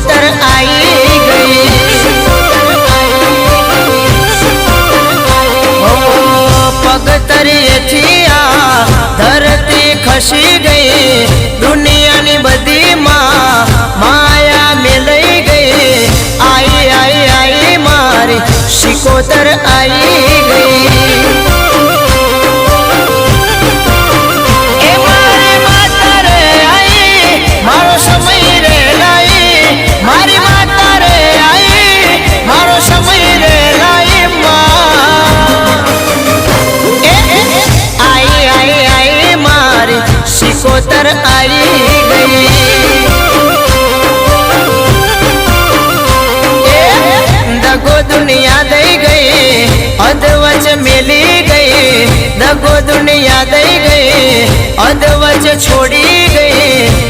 शिकोतर आई गई। पगतरिये थी आ धरती खसी गई, दुनिया नी बधी माया में लई गई। आई आई आई मारी शिकोतर आई गई। शिकोतर आई गई। दगो दुनिया दे गई, अधवच मिली गई। दगो दुनिया दे गई, अधवच छोड़ी गई।